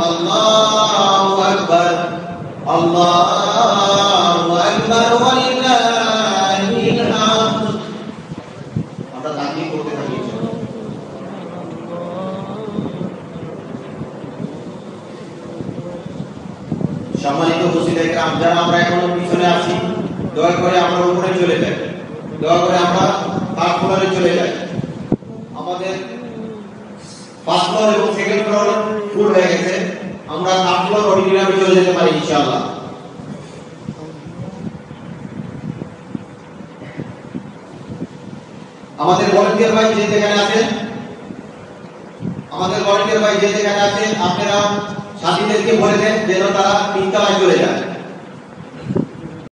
আল্লাহু আকবার, আল্লাহু আকবার ওয়ালিল্লাহিল হামদ। আমরা তাকবীর করতে থাকি। সম্মানিত উপস্থিতি একরাম, যারা আমরা এখনো পিছনে আছি, দয়া করে আমরা উপরে চলে যাই, দয়া করে আমরা থার্ড ফ্লোরে চলে যাই। আমাদের ফার্স্ট ফ্লোর এবং সেকেন্ড ফ্লোর ফুল হয়ে গেছে, আমরা থার্ড ফ্লোর অডিটোরিয়ামে চলে যেতে পারি ইনশাআল্লাহ। আমাদের ভলান্টিয়ার ভাই যে যেখানে আছেন, আমাদের ভলান্টিয়ার ভাই যে যেখানে আছেন, আপনারা সাথীদেরকে বলে দেন যেন তারা তিনতলায় চলে যায়।